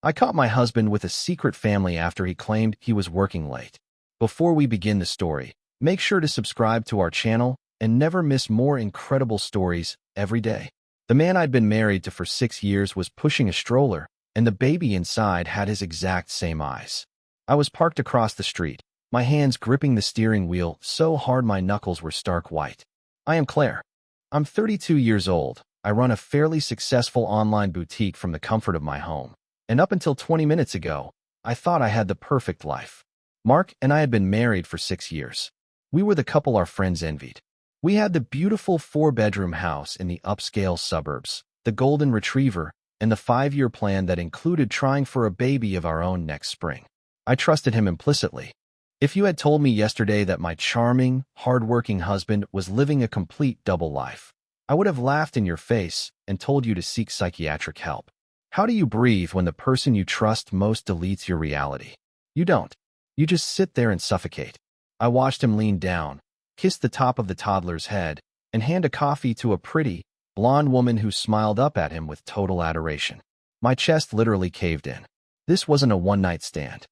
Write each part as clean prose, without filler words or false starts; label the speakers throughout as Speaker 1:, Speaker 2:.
Speaker 1: I caught my husband with a secret family after he claimed he was working late. Before we begin the story, make sure to subscribe to our channel and never miss more incredible stories every day. The man I'd been married to for 6 years was pushing a stroller, and the baby inside had his exact same eyes. I was parked across the street, my hands gripping the steering wheel so hard my knuckles were stark white. I am Claire. I'm 32 years old. I run a fairly successful online boutique from the comfort of my home. And up until 20 minutes ago, I thought I had the perfect life. Mark and I had been married for 6 years. We were the couple our friends envied. We had the beautiful 4-bedroom house in the upscale suburbs, the golden retriever, and the 5-year plan that included trying for a baby of our own next spring. I trusted him implicitly. If you had told me yesterday that my charming, hardworking husband was living a complete double life, I would have laughed in your face and told you to seek psychiatric help. How do you breathe when the person you trust most deletes your reality? You don't. You just sit there and suffocate. I watched him lean down, kiss the top of the toddler's head, and hand a coffee to a pretty, blonde woman who smiled up at him with total adoration. My chest literally caved in. This wasn't a one-night stand.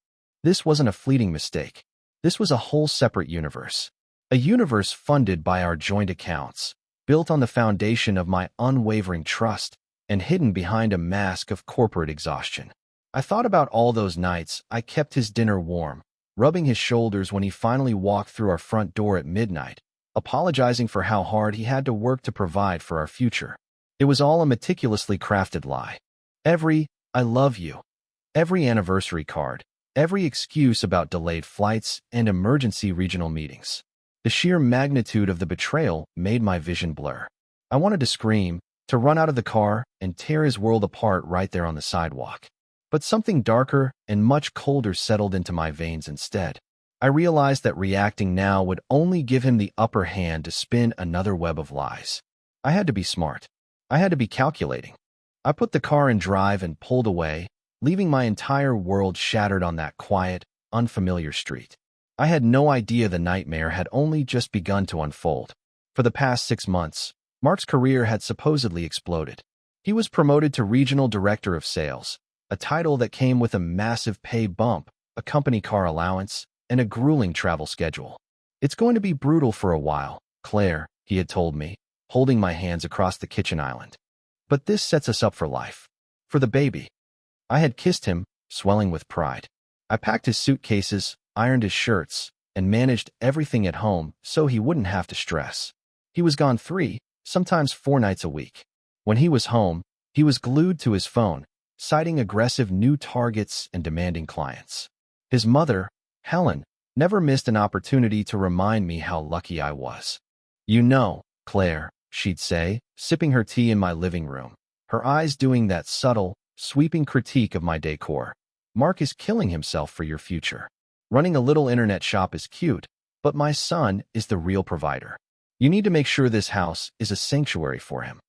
Speaker 1: This wasn't a fleeting mistake. This was a whole separate universe. A universe funded by our joint accounts, built on the foundation of my unwavering trust, and hidden behind a mask of corporate exhaustion. I thought about all those nights I kept his dinner warm, rubbing his shoulders when he finally walked through our front door at midnight, apologizing for how hard he had to work to provide for our future. It was all a meticulously crafted lie. Every "I love you," every anniversary card, every excuse about delayed flights and emergency regional meetings. The sheer magnitude of the betrayal made my vision blur. I wanted to scream, to run out of the car and tear his world apart right there on the sidewalk. But something darker and much colder settled into my veins instead. I realized that reacting now would only give him the upper hand to spin another web of lies. I had to be smart. I had to be calculating. I put the car in drive and pulled away, leaving my entire world shattered on that quiet, unfamiliar street. I had no idea the nightmare had only just begun to unfold. For the past 6 months, Mark's career had supposedly exploded. He was promoted to Regional Director of Sales, a title that came with a massive pay bump, a company car allowance, and a grueling travel schedule. "It's going to be brutal for a while, Claire," he had told me, holding my hands across the kitchen island. "But this sets us up for life. For the baby." I had kissed him, swelling with pride. I packed his suitcases, ironed his shirts, and managed everything at home so he wouldn't have to stress. He was gone 3, sometimes 4 nights a week. When he was home, he was glued to his phone, citing aggressive new targets and demanding clients. His mother, Helen, never missed an opportunity to remind me how lucky I was. "You know, Claire," she'd say, sipping her tea in my living room, her eyes doing that subtle, sweeping critique of my decor. "Mark is killing himself for your future. Running a little internet shop is cute, but my son is the real provider. You need to make sure this house is a sanctuary for him."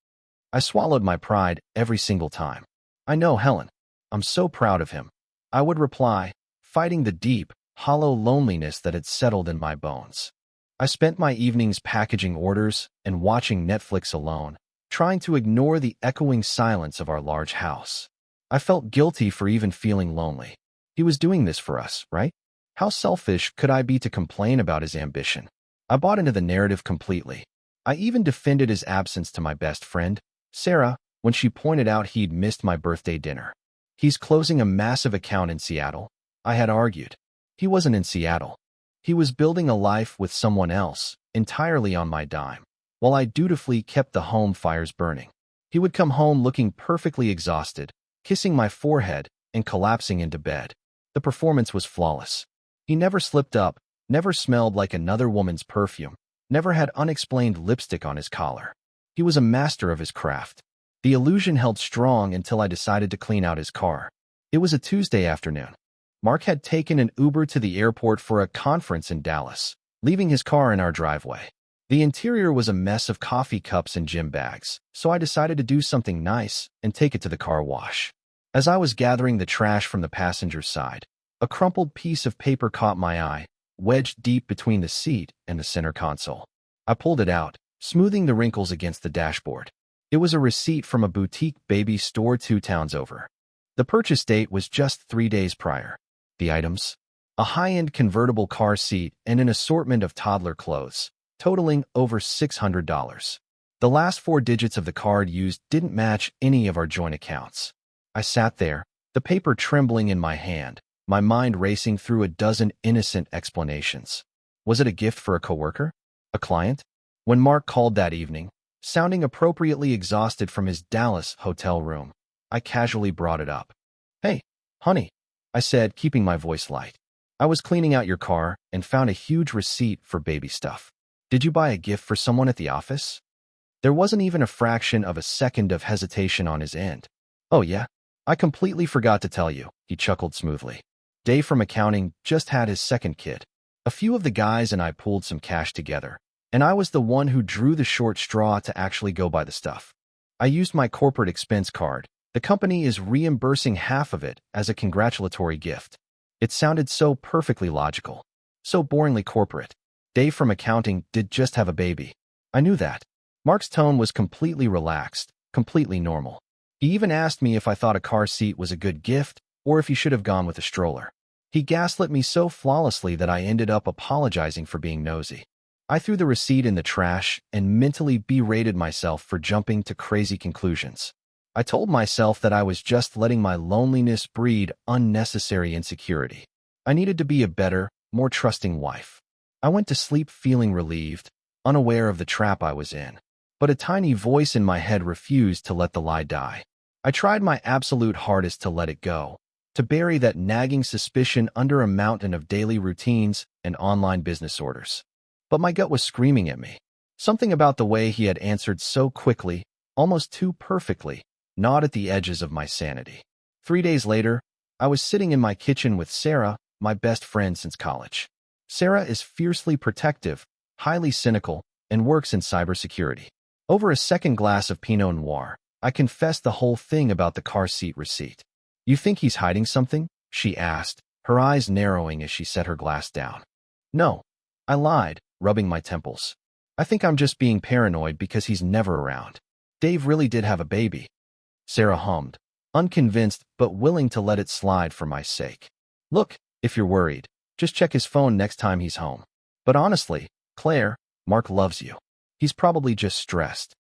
Speaker 1: I swallowed my pride every single time. "I know, Helen. I'm so proud of him," I would reply, fighting the deep, hollow loneliness that had settled in my bones. I spent my evenings packaging orders and watching Netflix alone, trying to ignore the echoing silence of our large house. I felt guilty for even feeling lonely. He was doing this for us, right? How selfish could I be to complain about his ambition? I bought into the narrative completely. I even defended his absence to my best friend, Sarah, when she pointed out he'd missed my birthday dinner. "He's closing a massive account in Seattle," I had argued. He wasn't in Seattle. He was building a life with someone else, entirely on my dime, while I dutifully kept the home fires burning. He would come home looking perfectly exhausted, kissing my forehead and collapsing into bed. The performance was flawless. He never slipped up, never smelled like another woman's perfume, never had unexplained lipstick on his collar. He was a master of his craft. The illusion held strong until I decided to clean out his car. It was a Tuesday afternoon. Mark had taken an Uber to the airport for a conference in Dallas, leaving his car in our driveway. The interior was a mess of coffee cups and gym bags, so I decided to do something nice and take it to the car wash. As I was gathering the trash from the passenger side, a crumpled piece of paper caught my eye, wedged deep between the seat and the center console. I pulled it out, smoothing the wrinkles against the dashboard. It was a receipt from a boutique baby store 2 towns over. The purchase date was just 3 days prior. The items? A high-end convertible car seat and an assortment of toddler clothes, totaling over $600. The last 4 digits of the card used didn't match any of our joint accounts. I sat there, the paper trembling in my hand, my mind racing through a dozen innocent explanations. Was it a gift for a coworker? A client? When Mark called that evening, sounding appropriately exhausted from his Dallas hotel room, I casually brought it up. "Hey, honey," I said, keeping my voice light. "I was cleaning out your car and found a huge receipt for baby stuff. Did you buy a gift for someone at the office?" There wasn't even a fraction of a second of hesitation on his end. "Oh yeah, I completely forgot to tell you," he chuckled smoothly. Dave from accounting just had his second kid. A few of the guys and I pooled some cash together, and I was the one who drew the short straw to actually go buy the stuff. I used my corporate expense card. The company is reimbursing half of it as a congratulatory gift. It sounded so perfectly logical, so boringly corporate. Dave from accounting did just have a baby. I knew that. Mark's tone was completely relaxed, completely normal. He even asked me if I thought a car seat was a good gift or if he should have gone with a stroller. He gaslit me so flawlessly that I ended up apologizing for being nosy. I threw the receipt in the trash and mentally berated myself for jumping to crazy conclusions. I told myself that I was just letting my loneliness breed unnecessary insecurity. I needed to be a better, more trusting wife. I went to sleep feeling relieved, unaware of the trap I was in. But a tiny voice in my head refused to let the lie die. I tried my absolute hardest to let it go, to bury that nagging suspicion under a mountain of daily routines and online business orders. But my gut was screaming at me. Something about the way he had answered so quickly, almost too perfectly, gnawed at the edges of my sanity. 3 days later, I was sitting in my kitchen with Sarah, my best friend since college. Sarah is fiercely protective, highly cynical, and works in cybersecurity. Over a second glass of Pinot Noir, I confessed the whole thing about the car seat receipt. "You think he's hiding something?" she asked, her eyes narrowing as she set her glass down. "No," I lied, rubbing my temples. "I think I'm just being paranoid because he's never around. Dave really did have a baby." Sarah hummed, unconvinced but willing to let it slide for my sake. "Look, if you're worried, just check his phone next time he's home. But honestly, Claire, Mark loves you. He's probably just stressed."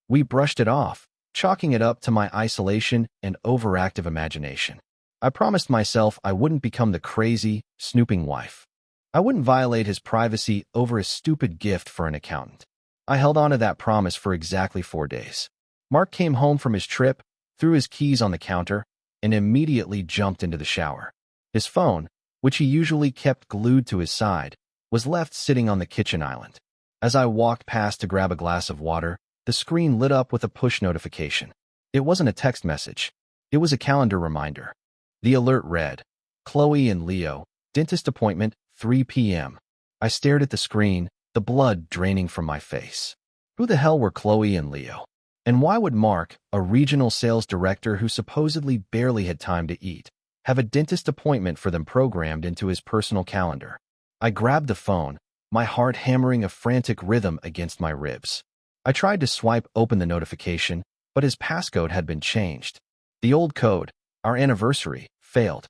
Speaker 1: We brushed it off, chalking it up to my isolation and overactive imagination. I promised myself I wouldn't become the crazy, snooping wife. I wouldn't violate his privacy over a stupid gift for an accountant. I held on to that promise for exactly 4 days. Mark came home from his trip, threw his keys on the counter, and immediately jumped into the shower. His phone, which he usually kept glued to his side, was left sitting on the kitchen island. As I walked past to grab a glass of water, the screen lit up with a push notification. It wasn't a text message. It was a calendar reminder. The alert read, "Chloe and Leo, dentist appointment, 3 p.m. I stared at the screen, the blood draining from my face. Who the hell were Chloe and Leo? And why would Mark, a regional sales director who supposedly barely had time to eat, have a dentist appointment for them programmed into his personal calendar? I grabbed the phone, my heart hammering a frantic rhythm against my ribs. I tried to swipe open the notification, but his passcode had been changed. The old code, our anniversary, failed.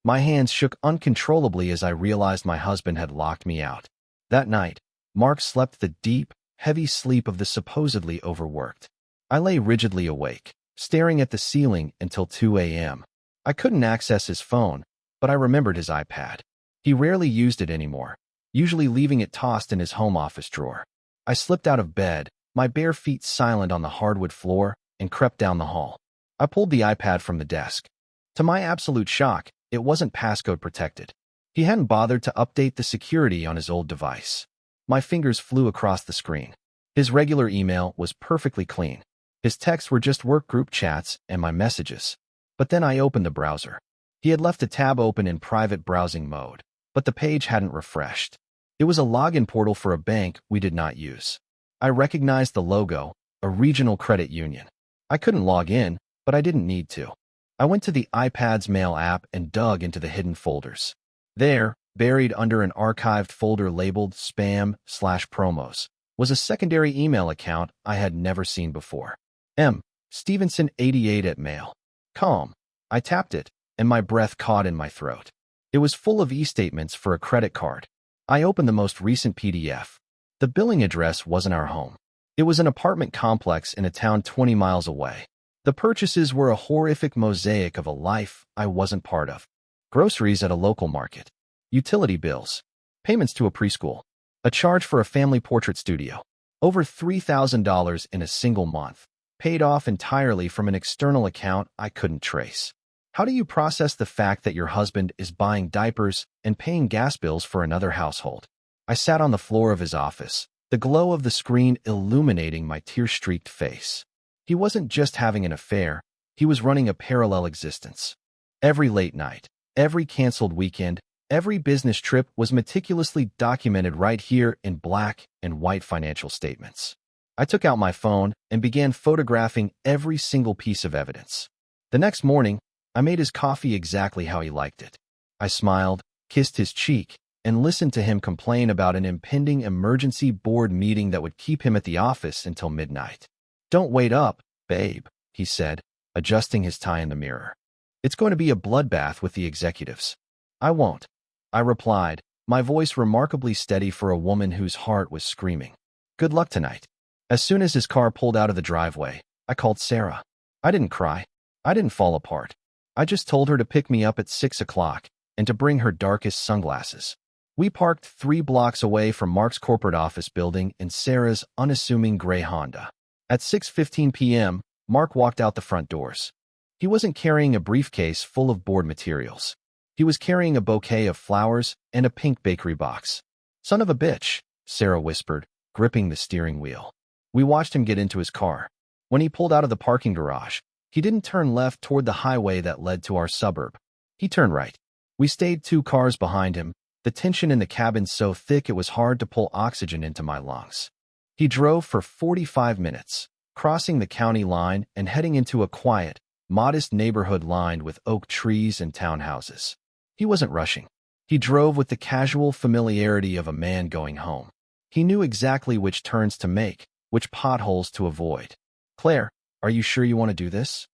Speaker 1: My hands shook uncontrollably as I realized my husband had locked me out. That night, Mark slept the deep, heavy sleep of the supposedly overworked. I lay rigidly awake, staring at the ceiling until 2 a.m. I couldn't access his phone, but I remembered his iPad. He rarely used it anymore, usually leaving it tossed in his home office drawer. I slipped out of bed, my bare feet silent on the hardwood floor, and crept down the hall. I pulled the iPad from the desk. To my absolute shock, it wasn't passcode protected. He hadn't bothered to update the security on his old device. My fingers flew across the screen. His regular email was perfectly clean. His texts were just work group chats and my messages. But then I opened the browser. He had left a tab open in private browsing mode, but the page hadn't refreshed. It was a login portal for a bank we did not use. I recognized the logo, a regional credit union. I couldn't log in, but I didn't need to. I went to the iPad's mail app and dug into the hidden folders. There, buried under an archived folder labeled spam/promos, was a secondary email account I had never seen before. Stevenson88@mail.com. I tapped it, and my breath caught in my throat. It was full of e-statements for a credit card. I opened the most recent PDF. The billing address wasn't our home. It was an apartment complex in a town 20 miles away. The purchases were a horrific mosaic of a life I wasn't part of. Groceries at a local market. Utility bills. Payments to a preschool. A charge for a family portrait studio. Over $3,000 in a single month. Paid off entirely from an external account I couldn't trace. How do you process the fact that your husband is buying diapers and paying gas bills for another household? I sat on the floor of his office, the glow of the screen illuminating my tear-streaked face. He wasn't just having an affair, he was running a parallel existence. Every late night, every canceled weekend, every business trip was meticulously documented right here in black and white financial statements. I took out my phone and began photographing every single piece of evidence. The next morning, I made his coffee exactly how he liked it. I smiled, kissed his cheek, and listened to him complain about an impending emergency board meeting that would keep him at the office until midnight. "Don't wait up, babe," he said, adjusting his tie in the mirror. "It's going to be a bloodbath with the executives." "I won't," I replied, my voice remarkably steady for a woman whose heart was screaming. "Good luck tonight." As soon as his car pulled out of the driveway, I called Sarah. I didn't cry. I didn't fall apart. I just told her to pick me up at 6 o'clock and to bring her darkest sunglasses. We parked 3 blocks away from Mark's corporate office building in Sarah's unassuming gray Honda. At 6:15 p.m., Mark walked out the front doors. He wasn't carrying a briefcase full of board materials. He was carrying a bouquet of flowers and a pink bakery box. "Son of a bitch," Sarah whispered, gripping the steering wheel. We watched him get into his car. When he pulled out of the parking garage, he didn't turn left toward the highway that led to our suburb. He turned right. We stayed 2 cars behind him, the tension in the cabin so thick it was hard to pull oxygen into my lungs. He drove for 45 minutes, crossing the county line and heading into a quiet, modest neighborhood lined with oak trees and townhouses. He wasn't rushing. He drove with the casual familiarity of a man going home. He knew exactly which turns to make, which potholes to avoid. "Claire, are you sure you want to do this?"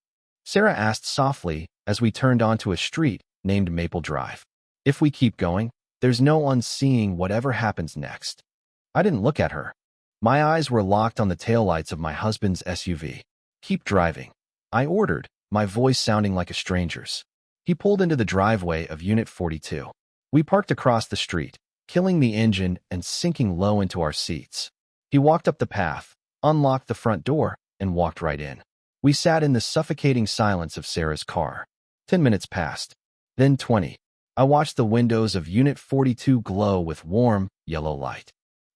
Speaker 1: Sarah asked softly as we turned onto a street named Maple Drive. "If we keep going, there's no unseeing whatever happens next." I didn't look at her. My eyes were locked on the taillights of my husband's SUV. "Keep driving," I ordered, my voice sounding like a stranger's. He pulled into the driveway of Unit 42. We parked across the street, killing the engine and sinking low into our seats. He walked up the path, unlocked the front door, and walked right in. We sat in the suffocating silence of Sarah's car. 10 minutes passed. Then 20. I watched the windows of Unit 42 glow with warm, yellow light.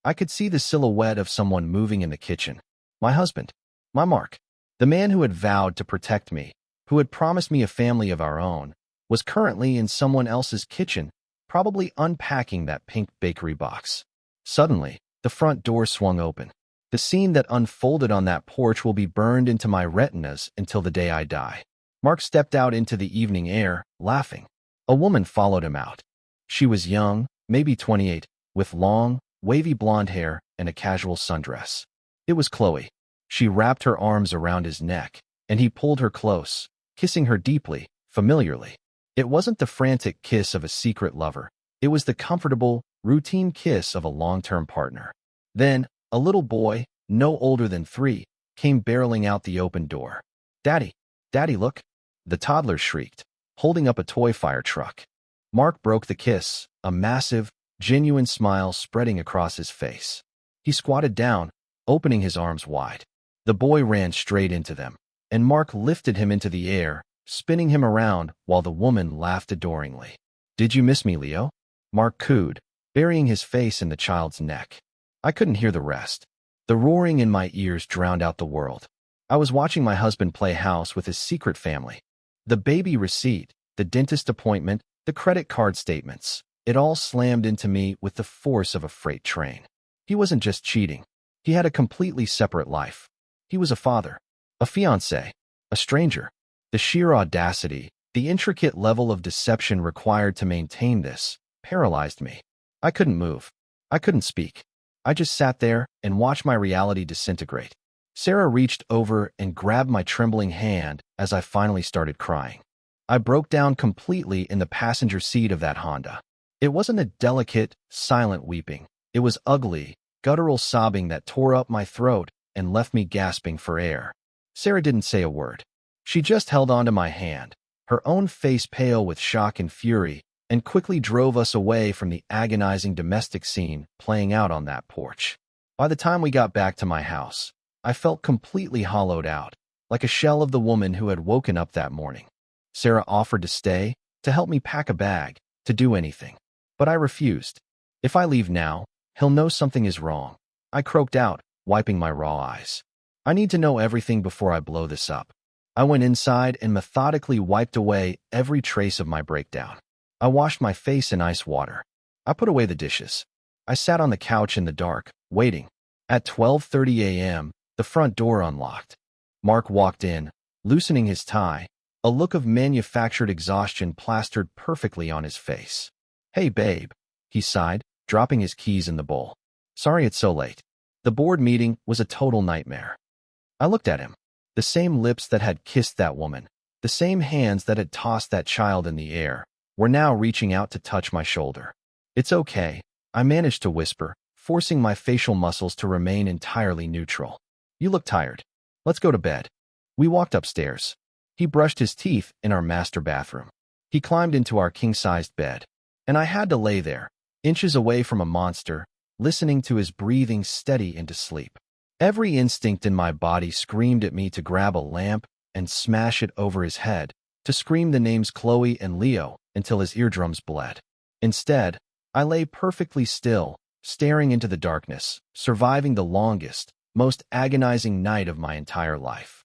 Speaker 1: I could see the silhouette of someone moving in the kitchen. My husband. My Mark. The man who had vowed to protect me, who had promised me a family of our own, was currently in someone else's kitchen, probably unpacking that pink bakery box. Suddenly, the front door swung open. The scene that unfolded on that porch will be burned into my retinas until the day I die. Mark stepped out into the evening air, laughing. A woman followed him out. She was young, maybe 28, with long, wavy blonde hair and a casual sundress. It was Chloe. She wrapped her arms around his neck, and he pulled her close, kissing her deeply, familiarly. It wasn't the frantic kiss of a secret lover. It was the comfortable, routine kiss of a long-term partner. Then, a little boy, no older than 3, came barreling out the open door. "Daddy, Daddy, look!" the toddler shrieked, holding up a toy fire truck. Mark broke the kiss, a massive, genuine smile spreading across his face. He squatted down, opening his arms wide. The boy ran straight into them, and Mark lifted him into the air, spinning him around while the woman laughed adoringly. "Did you miss me, Leo?" Mark cooed, burying his face in the child's neck. I couldn't hear the rest. The roaring in my ears drowned out the world. I was watching my husband play house with his secret family. The baby receipt, the dentist appointment, the credit card statements. It all slammed into me with the force of a freight train. He wasn't just cheating. He had a completely separate life. He was a father, a fiancé, a stranger. The sheer audacity, the intricate level of deception required to maintain this, paralyzed me. I couldn't move. I couldn't speak. I just sat there and watched my reality disintegrate. Sarah reached over and grabbed my trembling hand as I finally started crying. I broke down completely in the passenger seat of that Honda. It wasn't a delicate, silent weeping. It was ugly, guttural sobbing that tore up my throat and left me gasping for air. Sarah didn't say a word. She just held onto my hand, her own face pale with shock and fury, and quickly drove us away from the agonizing domestic scene playing out on that porch. By the time we got back to my house, I felt completely hollowed out, like a shell of the woman who had woken up that morning. Sarah offered to stay, to help me pack a bag, to do anything. But I refused. If I leave now, he'll know something is wrong, I croaked out, wiping my raw eyes. I need to know everything before I blow this up. I went inside and methodically wiped away every trace of my breakdown. I washed my face in ice water. I put away the dishes. I sat on the couch in the dark, waiting. At 12:30 a.m., the front door unlocked. Mark walked in, loosening his tie, a look of manufactured exhaustion plastered perfectly on his face. "Hey, babe," he sighed, dropping his keys in the bowl. "Sorry it's so late." The board meeting was a total nightmare. I looked at him. The same lips that had kissed that woman, the same hands that had tossed that child in the air, were now reaching out to touch my shoulder. "It's okay," I managed to whisper, forcing my facial muscles to remain entirely neutral. "You look tired. Let's go to bed." We walked upstairs. He brushed his teeth in our master bathroom. He climbed into our king-sized bed, and I had to lay there, inches away from a monster, listening to his breathing steady into sleep. Every instinct in my body screamed at me to grab a lamp and smash it over his head, to scream the names Chloe and Leo until his eardrums bled. Instead, I lay perfectly still, staring into the darkness, surviving the longest, most agonizing night of my entire life.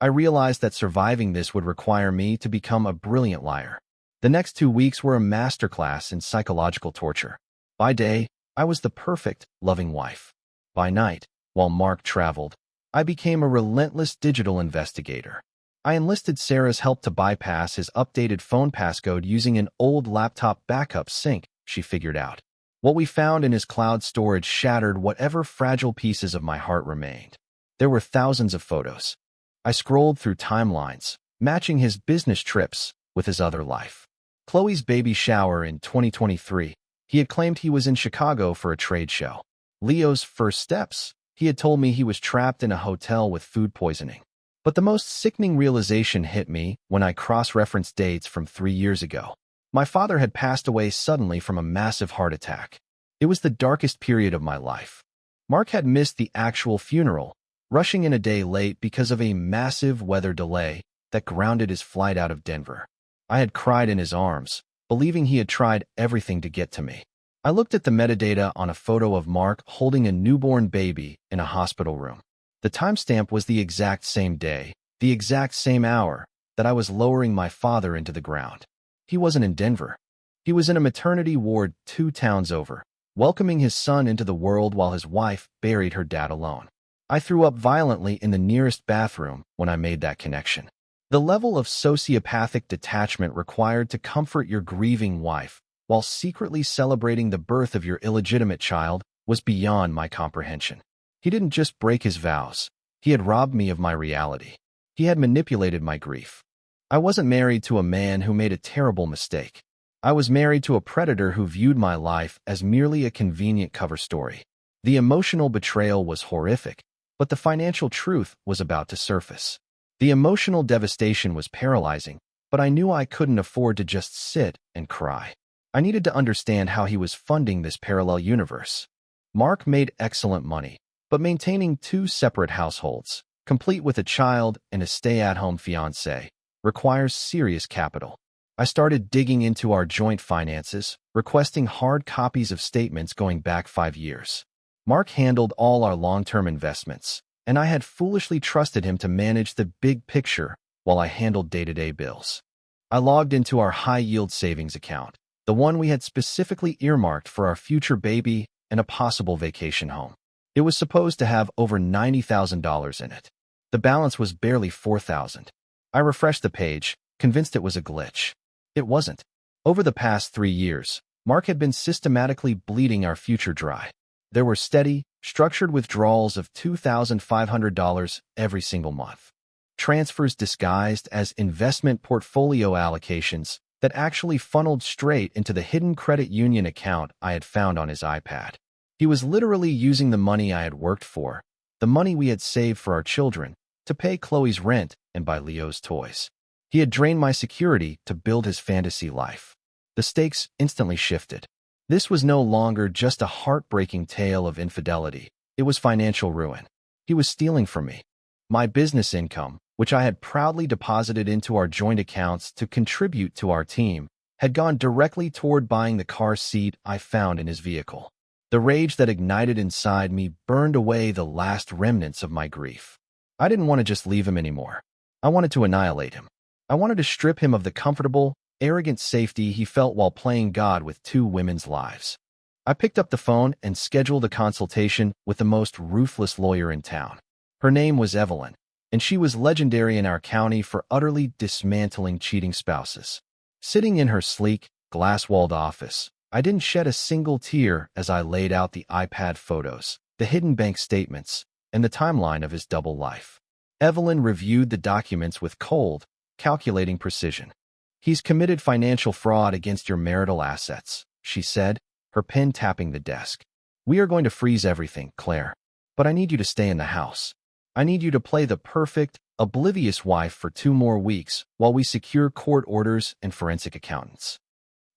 Speaker 1: I realized that surviving this would require me to become a brilliant liar. The next 2 weeks were a masterclass in psychological torture. By day, I was the perfect, loving wife. By night, while Mark traveled, I became a relentless digital investigator. I enlisted Sarah's help to bypass his updated phone passcode using an old laptop backup sync she figured out. What we found in his cloud storage shattered whatever fragile pieces of my heart remained. There were thousands of photos. I scrolled through timelines, matching his business trips with his other life. Chloe's baby shower in 2023, he had claimed he was in Chicago for a trade show. Leo's first steps, he had told me he was trapped in a hotel with food poisoning. But the most sickening realization hit me when I cross-referenced dates from 3 years ago. My father had passed away suddenly from a massive heart attack. It was the darkest period of my life. Mark had missed the actual funeral, rushing in a day late because of a massive weather delay that grounded his flight out of Denver. I had cried in his arms, believing he had tried everything to get to me. I looked at the metadata on a photo of Mark holding a newborn baby in a hospital room. The timestamp was the exact same day, the exact same hour, that I was lowering my father into the ground. He wasn't in Denver. He was in a maternity ward 2 towns over, welcoming his son into the world while his wife buried her dad alone. I threw up violently in the nearest bathroom when I made that connection. The level of sociopathic detachment required to comfort your grieving wife while secretly celebrating the birth of your illegitimate child was beyond my comprehension. He didn't just break his vows. He had robbed me of my reality. He had manipulated my grief. I wasn't married to a man who made a terrible mistake. I was married to a predator who viewed my life as merely a convenient cover story. The emotional betrayal was horrific, but the financial truth was about to surface. The emotional devastation was paralyzing, but I knew I couldn't afford to just sit and cry. I needed to understand how he was funding this parallel universe. Mark made excellent money, but maintaining 2 separate households, complete with a child and a stay-at-home fiancée, requires serious capital. I started digging into our joint finances, requesting hard copies of statements going back 5 years. Mark handled all our long-term investments, and I had foolishly trusted him to manage the big picture while I handled day-to-day bills. I logged into our high-yield savings account, the one we had specifically earmarked for our future baby and a possible vacation home. It was supposed to have over $90,000 in it. The balance was barely $4,000. I refreshed the page, convinced it was a glitch. It wasn't. Over the past 3 years, Mark had been systematically bleeding our future dry. There were steady, structured withdrawals of $2,500 every single month. transfers disguised as investment portfolio allocations that actually funneled straight into the hidden credit union account I had found on his iPad. He was literally using the money I had worked for, the money we had saved for our children, to pay Chloe's rent and buy Leo's toys. He had drained my security to build his fantasy life. The stakes instantly shifted. This was no longer just a heartbreaking tale of infidelity. It was financial ruin. He was stealing from me. My business income, which I had proudly deposited into our joint accounts to contribute to our team, had gone directly toward buying the car seat I found in his vehicle. The rage that ignited inside me burned away the last remnants of my grief. I didn't want to just leave him anymore. I wanted to annihilate him. I wanted to strip him of the comfortable, arrogant safety he felt while playing God with two women's lives. I picked up the phone and scheduled a consultation with the most ruthless lawyer in town. Her name was Evelyn, and she was legendary in our county for utterly dismantling cheating spouses. Sitting in her sleek, glass-walled office, I didn't shed a single tear as I laid out the iPad photos, the hidden bank statements, and the timeline of his double life. Evelyn reviewed the documents with cold, calculating precision. "He's committed financial fraud against your marital assets," she said, her pen tapping the desk. "We are going to freeze everything, Claire. But I need you to stay in the house. I need you to play the perfect, oblivious wife for 2 more weeks while we secure court orders and forensic accountants."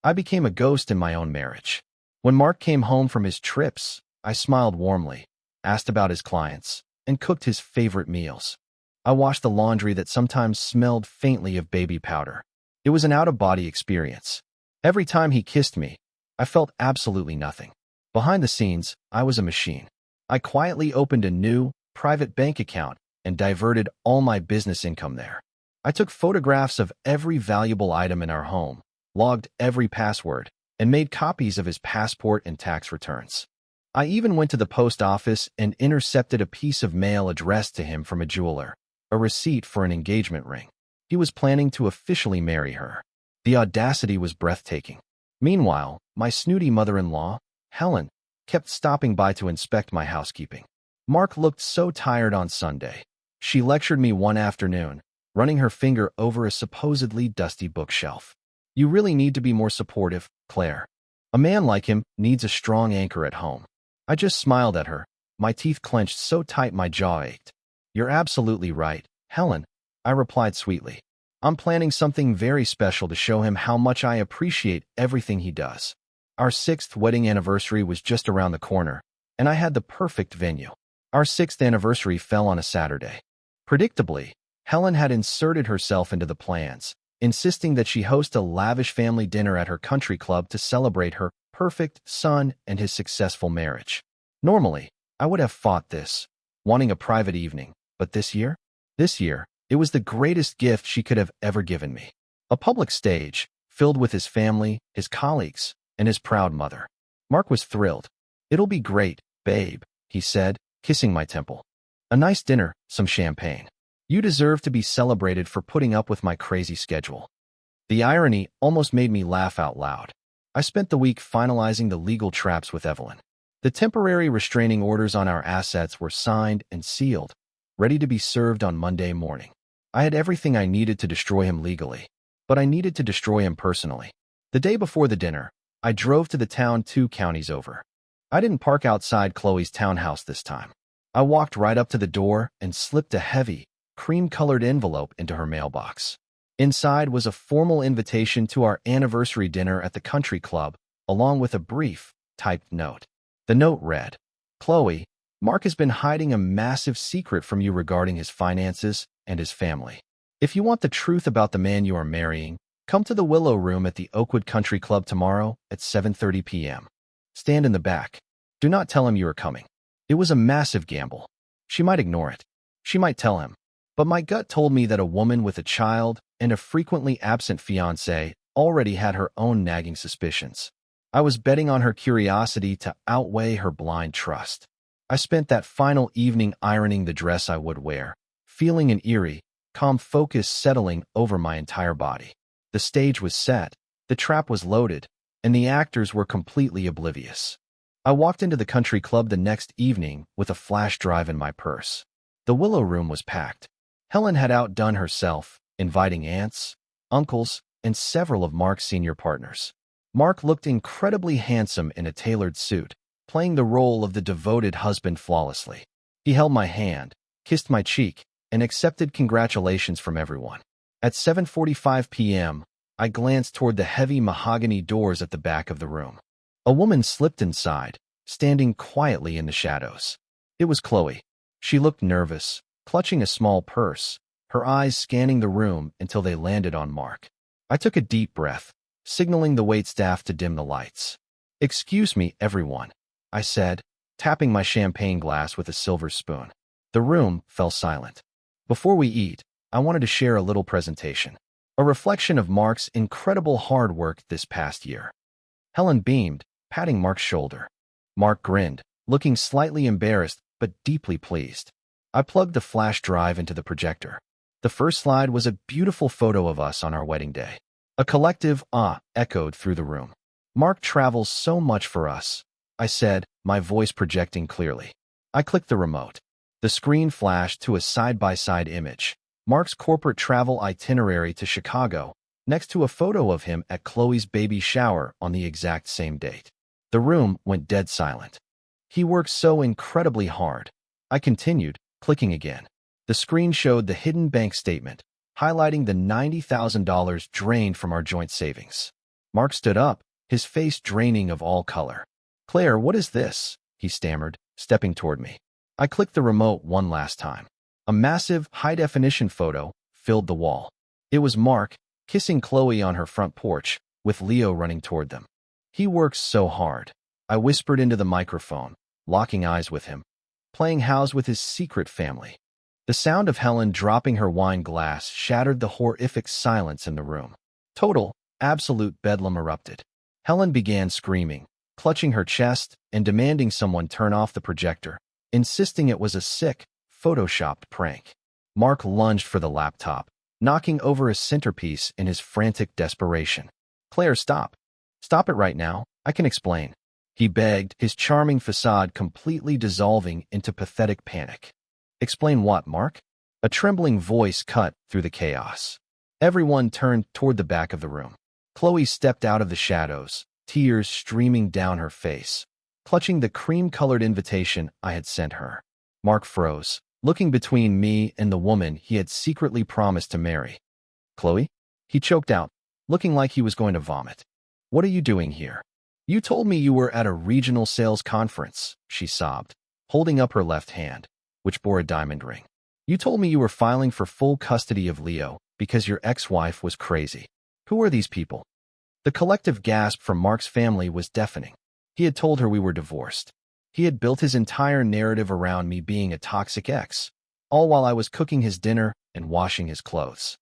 Speaker 1: I became a ghost in my own marriage. When Mark came home from his trips, I smiled warmly, asked about his clients, and cooked his favorite meals. I washed the laundry that sometimes smelled faintly of baby powder. It was an out-of-body experience. Every time he kissed me, I felt absolutely nothing. Behind the scenes, I was a machine. I quietly opened a new, private bank account and diverted all my business income there. I took photographs of every valuable item in our home, logged every password, and made copies of his passport and tax returns. I even went to the post office and intercepted a piece of mail addressed to him from a jeweler, a receipt for an engagement ring. He was planning to officially marry her. The audacity was breathtaking. Meanwhile, my snooty mother-in-law, Helen, kept stopping by to inspect my housekeeping. Mark looked so tired on Sunday. She lectured me one afternoon, running her finger over a supposedly dusty bookshelf. "You really need to be more supportive, Claire. A man like him needs a strong anchor at home." I just smiled at her, my teeth clenched so tight my jaw ached. "You're absolutely right, Helen," I replied sweetly. "I'm planning something very special to show him how much I appreciate everything he does." Our 6th wedding anniversary was just around the corner, and I had the perfect venue. Our 6th anniversary fell on a Saturday. Predictably, Helen had inserted herself into the plans, insisting that she host a lavish family dinner at her country club to celebrate her perfect son and his successful marriage. Normally, I would have fought this, wanting a private evening, but this year, it was the greatest gift she could have ever given me. A public stage, filled with his family, his colleagues, and his proud mother. Mark was thrilled. "It'll be great, babe," he said, kissing my temple. "A nice dinner, some champagne. You deserve to be celebrated for putting up with my crazy schedule." The irony almost made me laugh out loud. I spent the week finalizing the legal traps with Evelyn. The temporary restraining orders on our assets were signed and sealed, ready to be served on Monday morning. I had everything I needed to destroy him legally, but I needed to destroy him personally. The day before the dinner, I drove to the town 2 counties over. I didn't park outside Chloe's townhouse this time. I walked right up to the door and slipped a heavy, cream-colored envelope into her mailbox. Inside was a formal invitation to our anniversary dinner at the country club, along with a brief, typed note. The note read, "Chloe, Mark has been hiding a massive secret from you regarding his finances and his family. If you want the truth about the man you are marrying, come to the Willow Room at the Oakwood Country Club tomorrow at 7:30 p.m. Stand in the back. Do not tell him you are coming." It was a massive gamble. She might ignore it. She might tell him. But my gut told me that a woman with a child and a frequently absent fiancé already had her own nagging suspicions. I was betting on her curiosity to outweigh her blind trust. I spent that final evening ironing the dress I would wear, feeling an eerie, calm focus settling over my entire body. The stage was set, the trap was loaded, and the actors were completely oblivious. I walked into the country club the next evening with a flash drive in my purse. The Willow Room was packed. Helen had outdone herself, inviting aunts, uncles, and several of Mark's senior partners. Mark looked incredibly handsome in a tailored suit, playing the role of the devoted husband flawlessly. He held my hand, kissed my cheek, and accepted congratulations from everyone. At 7:45 p.m., I glanced toward the heavy mahogany doors at the back of the room. A woman slipped inside, standing quietly in the shadows. It was Chloe. She looked nervous, clutching a small purse, her eyes scanning the room until they landed on Mark. I took a deep breath, signaling the waitstaff to dim the lights. "Excuse me, everyone," I said, tapping my champagne glass with a silver spoon. The room fell silent. "Before we eat, I wanted to share a little presentation, a reflection of Mark's incredible hard work this past year." Helen beamed, patting Mark's shoulder. Mark grinned, looking slightly embarrassed but deeply pleased. I plugged the flash drive into the projector. The first slide was a beautiful photo of us on our wedding day. A collective "ah" echoed through the room. "Mark travels so much for us," I said, my voice projecting clearly. I clicked the remote. The screen flashed to a side-by-side image. Mark's corporate travel itinerary to Chicago, next to a photo of him at Chloe's baby shower on the exact same date. The room went dead silent. "He works so incredibly hard," I continued, clicking again. The screen showed the hidden bank statement, highlighting the $90,000 drained from our joint savings. Mark stood up, his face draining of all color. "Claire, what is this?" he stammered, stepping toward me. I clicked the remote one last time. A massive, high-definition photo filled the wall. It was Mark, kissing Chloe on her front porch, with Leo running toward them. "He works so hard," I whispered into the microphone, locking eyes with him, playing house with his secret family. The sound of Helen dropping her wine glass shattered the horrific silence in the room. Total, absolute bedlam erupted. Helen began screaming, clutching her chest and demanding someone turn off the projector, insisting it was a sick, photoshopped prank. Mark lunged for the laptop, knocking over a centerpiece in his frantic desperation. "Claire, stop. Stop it right now. I can explain," he begged, his charming facade completely dissolving into pathetic panic. "Explain what, Mark?" A trembling voice cut through the chaos. Everyone turned toward the back of the room. Chloe stepped out of the shadows, tears streaming down her face, clutching the cream-colored invitation I had sent her. Mark froze, looking between me and the woman he had secretly promised to marry. "Chloe?" he choked out, looking like he was going to vomit. "What are you doing here?" "You told me you were at a regional sales conference," she sobbed, holding up her left hand, which bore a diamond ring. "You told me you were filing for full custody of Leo because your ex-wife was crazy. Who are these people?" The collective gasp from Mark's family was deafening. He had told her we were divorced. He had built his entire narrative around me being a toxic ex, all while I was cooking his dinner and washing his clothes.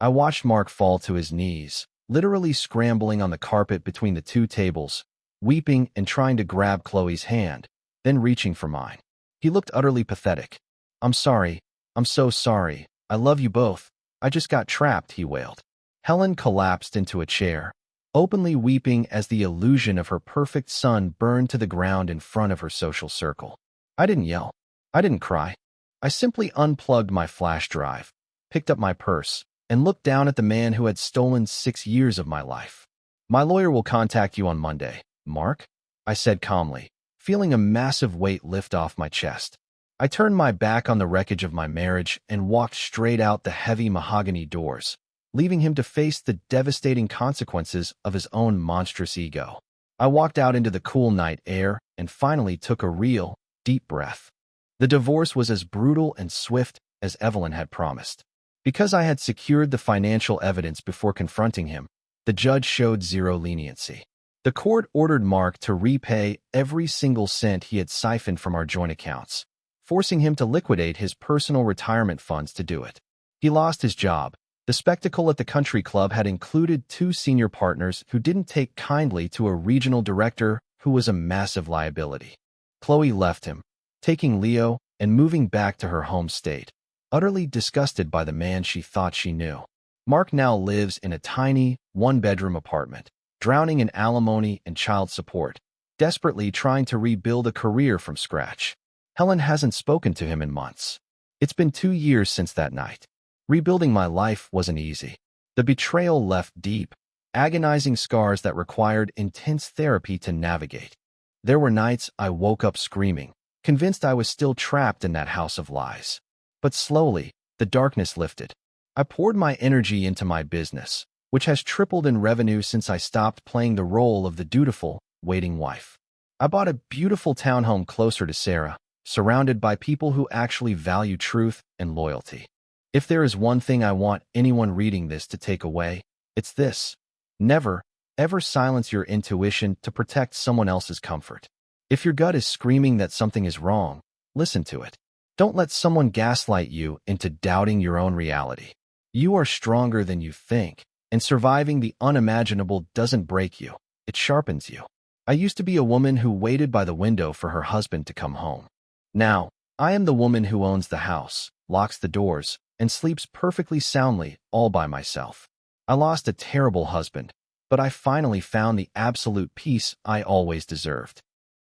Speaker 1: I watched Mark fall to his knees, literally scrambling on the carpet between the two tables, weeping and trying to grab Chloe's hand, then reaching for mine. He looked utterly pathetic. "I'm sorry. I'm so sorry. I love you both. I just got trapped," he wailed. Helen collapsed into a chair, openly weeping as the illusion of her perfect son burned to the ground in front of her social circle. I didn't yell. I didn't cry. I simply unplugged my flash drive, picked up my purse, and looked down at the man who had stolen 6 years of my life. "My lawyer will contact you on Monday, Mark," I said calmly, feeling a massive weight lift off my chest. I turned my back on the wreckage of my marriage and walked straight out the heavy mahogany doors, leaving him to face the devastating consequences of his own monstrous ego. I walked out into the cool night air and finally took a real, deep breath. The divorce was as brutal and swift as Evelyn had promised. Because I had secured the financial evidence before confronting him, the judge showed zero leniency. The court ordered Mark to repay every single cent he had siphoned from our joint accounts, forcing him to liquidate his personal retirement funds to do it. He lost his job. The spectacle at the country club had included 2 senior partners who didn't take kindly to a regional director who was a massive liability. Chloe left him, taking Leo and moving back to her home state, utterly disgusted by the man she thought she knew. Mark now lives in a tiny, 1-bedroom apartment, drowning in alimony and child support, desperately trying to rebuild a career from scratch. Helen hasn't spoken to him in months. It's been 2 years since that night. Rebuilding my life wasn't easy. The betrayal left deep, agonizing scars that required intense therapy to navigate. There were nights I woke up screaming, convinced I was still trapped in that house of lies. But slowly, the darkness lifted. I poured my energy into my business, which has tripled in revenue since I stopped playing the role of the dutiful, waiting wife. I bought a beautiful townhome closer to Sarah, surrounded by people who actually value truth and loyalty. If there is one thing I want anyone reading this to take away, it's this. Never, ever silence your intuition to protect someone else's comfort. If your gut is screaming that something is wrong, listen to it. Don't let someone gaslight you into doubting your own reality. You are stronger than you think, and surviving the unimaginable doesn't break you, it sharpens you. I used to be a woman who waited by the window for her husband to come home. Now, I am the woman who owns the house, locks the doors, and sleeps perfectly soundly all by myself. I lost a terrible husband, but I finally found the absolute peace I always deserved.